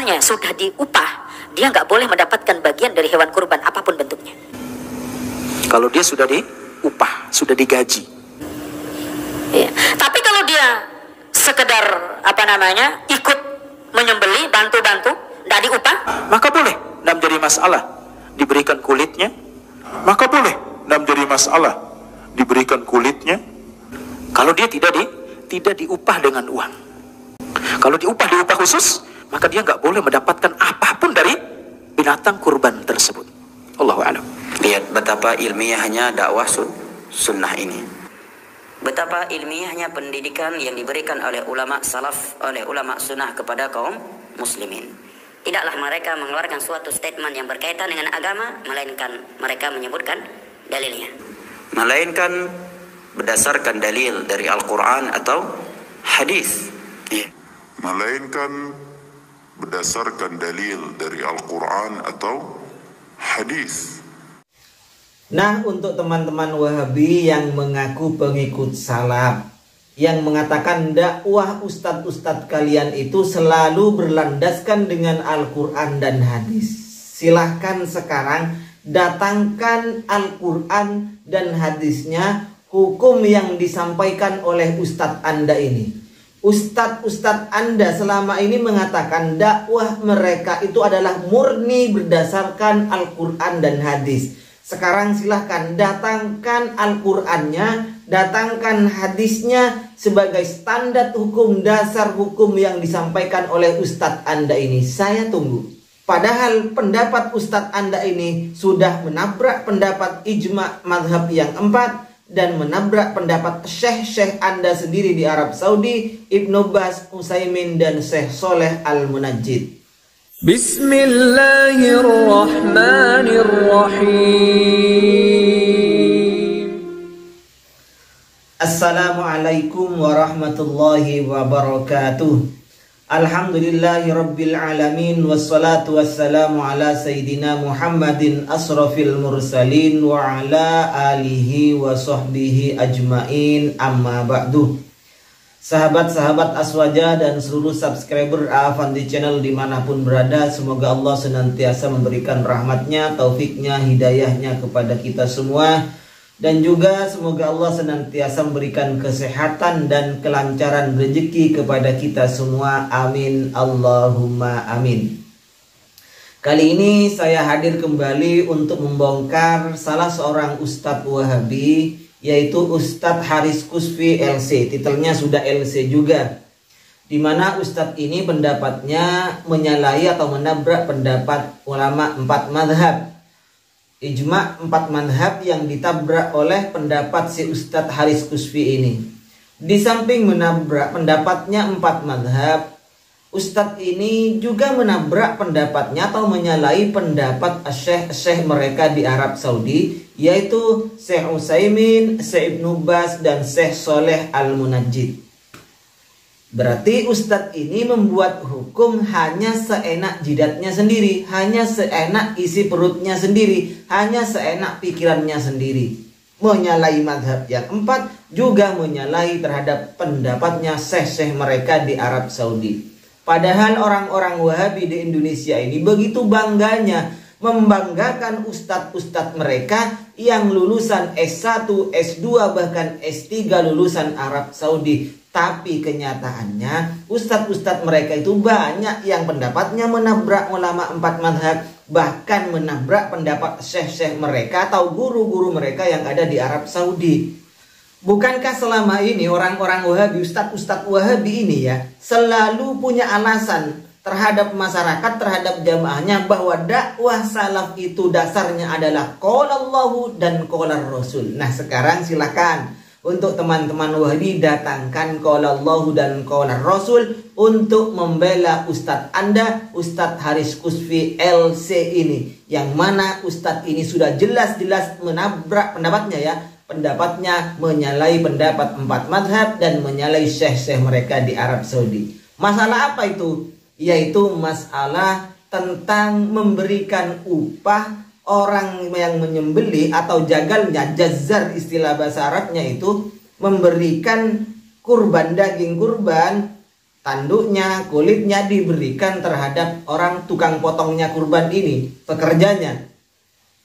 misalnya sudah diupah, dia nggak boleh mendapatkan bagian dari hewan kurban apapun bentuknya. Kalau dia sudah diupah, sudah digaji. Ya. Tapi kalau dia sekedar ikut menyembeli, bantu-bantu, tidak diupah, maka boleh, tidak menjadi masalah diberikan kulitnya. Maka boleh, tidak menjadi masalah diberikan kulitnya. Kalau dia tidak diupah dengan uang. Kalau diupah khusus, maka dia nggak boleh mendapatkan apapun dari binatang kurban tersebut. Allahu a'lam. Lihat betapa ilmiahnya dakwah sunnah ini. Betapa ilmiahnya pendidikan yang diberikan oleh ulama salaf, oleh ulama sunnah kepada kaum muslimin. Tidaklah mereka mengeluarkan suatu statement yang berkaitan dengan agama, melainkan mereka menyebutkan dalilnya. Melainkan berdasarkan dalil dari Al-Quran atau hadis. Melainkan berdasarkan dalil dari Al-Quran atau hadis. Nah, untuk teman-teman Wahabi yang mengaku pengikut salaf, yang mengatakan dakwah ustadz-ustadz kalian itu selalu berlandaskan dengan Al-Quran dan hadis, silahkan sekarang datangkan Al-Quran dan hadisnya, hukum yang disampaikan oleh ustadz Anda ini. Ustadz-ustadz Anda selama ini mengatakan dakwah mereka itu adalah murni berdasarkan Al-Quran dan hadis. Sekarang silahkan datangkan Al-Qurannya, datangkan hadisnya sebagai standar hukum, dasar hukum yang disampaikan oleh ustadz Anda ini. Saya tunggu. Padahal pendapat ustadz Anda ini sudah menabrak pendapat ijma' mazhab yang 4 dan menabrak pendapat syekh-syekh Anda sendiri di Arab Saudi, Ibnu Baz, Utsaimin, dan Syekh Soleh Al-Munajjid. Bismillahirrahmanirrahim. Assalamualaikum warahmatullahi wabarakatuh. Alhamdulillahi rabbil alamin, wassalatu wassalamu ala sayyidina Muhammadin asrafil mursalin wa ala alihi wa sahbihi ajmain, amma ba'du. Sahabat-sahabat Aswaja dan seluruh subscriber Afandi Channel dimanapun berada, semoga Allah senantiasa memberikan rahmatnya, taufiknya, hidayahnya kepada kita semua. Dan juga semoga Allah senantiasa memberikan kesehatan dan kelancaran rezeki kepada kita semua. Amin. Allahumma amin. Kali ini saya hadir kembali untuk membongkar salah seorang ustadz Wahabi, yaitu Ustadz Haris Kusfi LC. Titelnya sudah LC juga. Di mana ustadz ini pendapatnya menyalahi atau menabrak pendapat ulama 4 mazhab. Ijma' 4 mazhab yang ditabrak oleh pendapat si Ustadz Haris Kusfi ini. Di samping menabrak pendapatnya 4 mazhab, Ustadz ini juga menabrak pendapatnya atau menyalahi pendapat syekh-syekh mereka di Arab Saudi, yaitu Syekh Utsaimin, Syekh Ibnu Baz, dan Syekh Soleh Al-Munajjid. Berarti ustadz ini membuat hukum hanya seenak jidatnya sendiri, hanya seenak isi perutnya sendiri, hanya seenak pikirannya sendiri. Menyalahi mazhab yang 4, juga menyalahi terhadap pendapatnya syekh-syekh mereka di Arab Saudi. Padahal orang-orang Wahabi di Indonesia ini begitu bangganya membanggakan ustadz-ustadz mereka yang lulusan S1, S2, bahkan S3 lulusan Arab Saudi. Tapi kenyataannya ustadz-ustadz mereka itu banyak yang pendapatnya menabrak ulama 4 mazhab, bahkan menabrak pendapat syekh-syekh mereka atau guru-guru mereka yang ada di Arab Saudi. Bukankah selama ini orang-orang Wahabi, ustadz-ustadz Wahabi ini ya, selalu punya alasan terhadap masyarakat, terhadap jamaahnya, bahwa dakwah salaf itu dasarnya adalah qala Allahu dan qala Rasul. Nah, sekarang silakan untuk teman-teman Wahabi datangkan qala Allahu dan qala Rasul untuk membela ustadz Anda, Ustadz Haris Kusfi LC ini, yang mana ustadz ini sudah jelas-jelas menabrak pendapatnya ya. Pendapatnya menyalahi pendapat 4 mazhab dan menyalahi syekh-syekh mereka di Arab Saudi. Masalah apa itu? Yaitu masalah tentang memberikan upah orang yang menyembeli atau jagalnya, jazar istilah bahasa Arabnya itu, memberikan kurban, daging kurban, tanduknya, kulitnya diberikan terhadap orang tukang potongnya kurban ini, pekerjanya.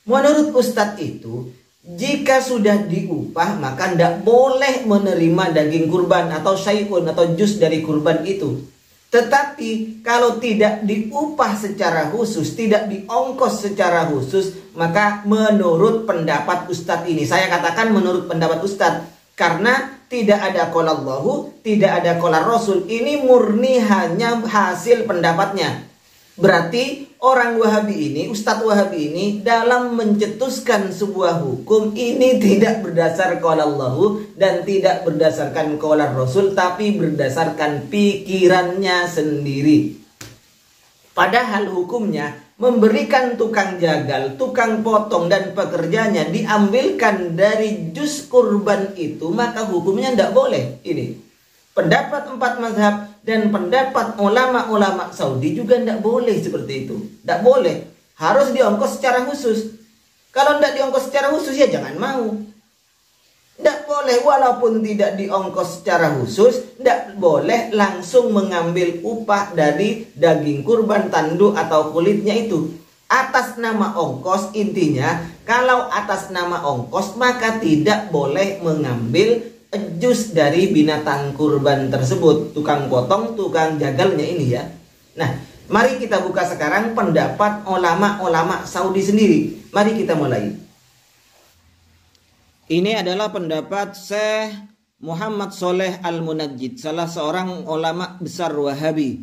Menurut Ustadz itu, jika sudah diupah maka tidak boleh menerima daging kurban atau syai'un atau jus dari kurban itu. Tetapi kalau tidak diupah secara khusus, tidak diongkos secara khusus, maka menurut pendapat Ustadz ini, saya katakan menurut pendapat Ustadz, karena tidak ada qala Allahu, tidak ada qala Rasul, ini murni hanya hasil pendapatnya. Berarti orang Wahabi ini, Ustadz Wahabi ini dalam mencetuskan sebuah hukum ini tidak berdasar qala Allahu dan tidak berdasarkan qala Rasul, tapi berdasarkan pikirannya sendiri. Padahal hukumnya memberikan tukang jagal, tukang potong dan pekerjanya diambilkan dari jus kurban itu, maka hukumnya tidak boleh. Ini pendapat 4 mazhab dan pendapat ulama-ulama Saudi juga tidak boleh seperti itu. Tidak boleh. Harus diongkos secara khusus. Kalau tidak diongkos secara khusus ya jangan mau. Tidak boleh, walaupun tidak diongkos secara khusus, tidak boleh langsung mengambil upah dari daging kurban, tanduk atau kulitnya itu. Atas nama ongkos, intinya kalau atas nama ongkos maka tidak boleh mengambil jus dari binatang kurban tersebut, tukang potong, tukang jagalnya ini ya. Nah, mari kita buka sekarang pendapat ulama-ulama Saudi sendiri. Mari kita mulai. Ini adalah pendapat Syekh Muhammad Sholeh Al-Munajjid, salah seorang ulama besar Wahabi.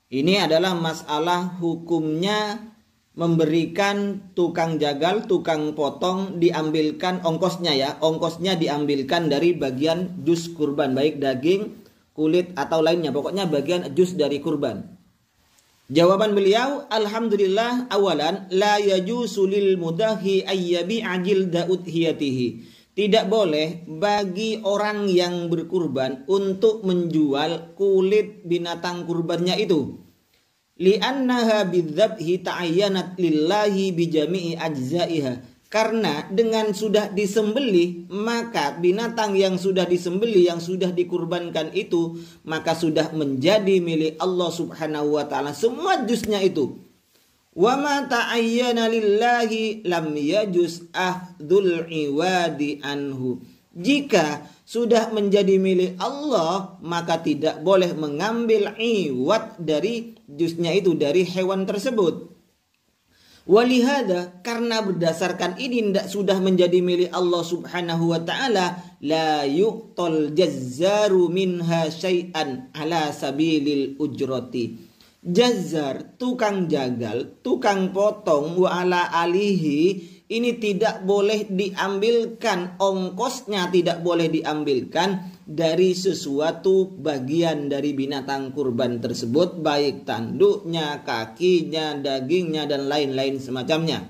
Ini adalah masalah hukumnya memberikan tukang jagal, tukang potong diambilkan ongkosnya ya. Ongkosnya diambilkan dari bagian jus kurban, baik daging, kulit atau lainnya. Pokoknya bagian jus dari kurban. Jawaban beliau, alhamdulillah, awalan la yajuzu lil mudahi ayyabi ajil udhiyatihi. Tidak boleh bagi orang yang berkurban untuk menjual kulit binatang kurbannya itu. Li'annaha bidzabhi ta'ayyanat lillahi bijami'i ajza'iha. Karena dengan sudah disembelih, maka binatang yang sudah disembelih, yang sudah dikurbankan itu, maka sudah menjadi milik Allah subhanahu wa ta'ala. Semua jusnya itu. Wa ma ta'ayyana lillahi lam yajuz ahdul iwadi anhu. Jika sudah menjadi milik Allah, maka tidak boleh mengambil iwad dari jusnya itu, dari hewan tersebut. Walihada, karena berdasarkan ini sudah menjadi milik Allah subhanahu wa ta'ala, la yuqtal jazzaru minha syai'an ala sabilil ujrati. Jazzar, tukang jagal, tukang potong, wa ala alihi, ini tidak boleh diambilkan, ongkosnya tidak boleh diambilkan dari sesuatu bagian dari binatang kurban tersebut, baik tanduknya, kakinya, dagingnya, dan lain-lain semacamnya.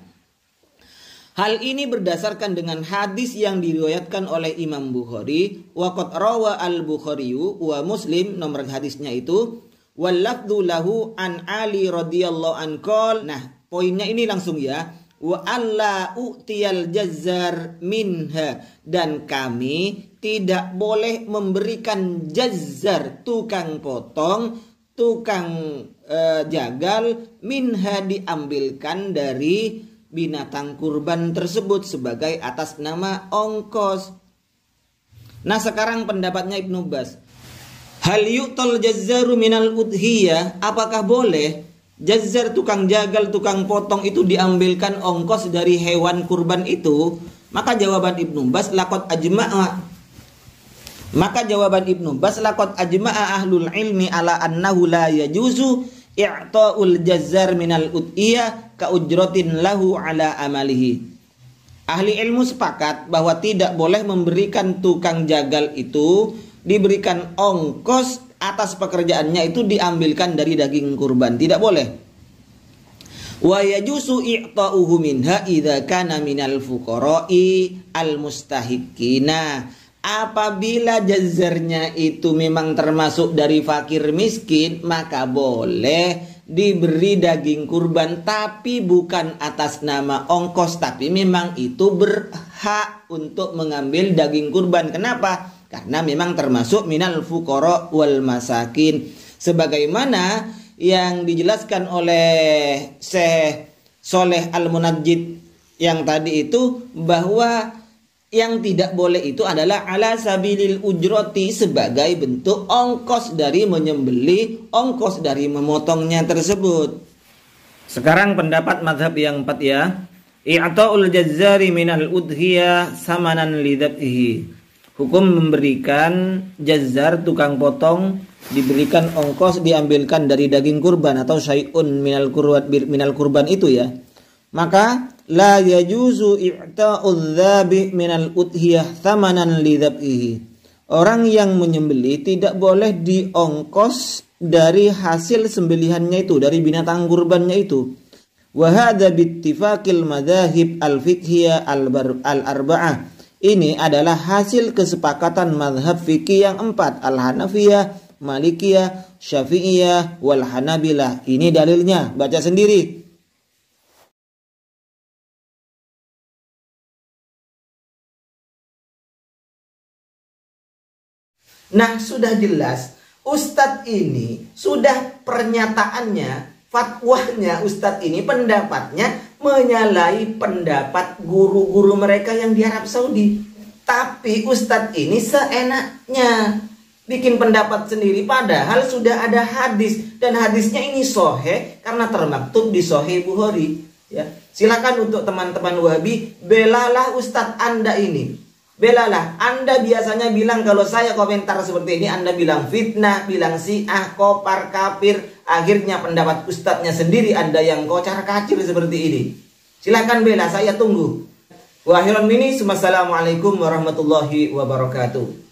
Hal ini berdasarkan dengan hadis yang diriwayatkan oleh Imam Bukhari, wa qad rawa al-Bukhariyu wa Muslim, nomor hadisnya itu, wal lafdhu lahu an Ali radhiyallahu anhu. Nah, poinnya ini langsung ya. Wa alla u'tiyal jazzar minha, dan kami tidak boleh memberikan jazzar, tukang potong, tukang jagal, minha diambilkan dari binatang kurban tersebut sebagai atas nama ongkos. Nah, sekarang pendapatnya Ibnu Baz. Hal yu'tal jazzaru minal udhiyah, apakah boleh jazzar, tukang jagal, tukang potong itu diambilkan ongkos dari hewan kurban itu? Maka jawaban Ibnu Baz, laqad ajma'a. Maka jawaban Ibnu Baz, laqad ajma'a ahlul ilmi ala annahu la yajuzu i'ta'ul jazzar minal udhiyah ka ujratin lahu ala amalihi. Ahli ilmu sepakat bahwa tidak boleh memberikan tukang jagal itu diberikan ongkos atas pekerjaannya itu diambilkan dari daging kurban. Tidak boleh. Wa yajuzu i'ta'uhu minha idza kana minal fuqara'i al-mustahiqina. Apabila jazzarnya itu memang termasuk dari fakir miskin, maka boleh diberi daging kurban, tapi bukan atas nama ongkos, tapi memang itu berhak untuk mengambil daging kurban. Kenapa? Karena memang termasuk minal fuqara wal masakin. Sebagaimana yang dijelaskan oleh Syekh Sholeh Al-Munajjid yang tadi itu, bahwa yang tidak boleh itu adalah ala sabilil ujroti, sebagai bentuk ongkos dari menyembelih, ongkos dari memotongnya tersebut. Sekarang pendapat mazhab yang 4 ya. I'ta'ul jazzari minal udhiyah samanan lidab'ihi. Hukum memberikan jazzar, tukang potong, diberikan ongkos, diambilkan dari daging kurban atau syai'un minal kurban itu ya. Maka la yajuzu i'ta'udz dzabi minal udhiyah thamanan lidzab'ihi. Orang yang menyembelih tidak boleh diongkos dari hasil sembelihannya itu, dari binatang kurbannya itu. Wa hadza bittifaqil madzahib al-fiqhiyah al-arba'ah. Ini adalah hasil kesepakatan mazhab fikih yang 4, Al-Hanafiyah, Malikiyah, Syafi'iyah, wal Hanabilah. Ini dalilnya, baca sendiri. Nah, sudah jelas Ustadz ini sudah pernyataannya, fatwanya Ustadz ini, pendapatnya menyalahi pendapat guru-guru mereka yang di Arab Saudi. Tapi Ustadz ini seenaknya bikin pendapat sendiri, padahal sudah ada hadis, dan hadisnya ini sahih karena termaktub di Sahih Bukhari. Ya, silakan untuk teman-teman Wahabi, belalah Ustadz Anda ini. Belalah, Anda biasanya bilang kalau saya komentar seperti ini, Anda bilang fitnah, bilang syiah, kopar, kafir. Akhirnya pendapat ustadznya sendiri Anda yang kocar kacir seperti ini. Silakan bela, saya tunggu. Wa akhiran mini, wassalamualaikum warahmatullahi wabarakatuh.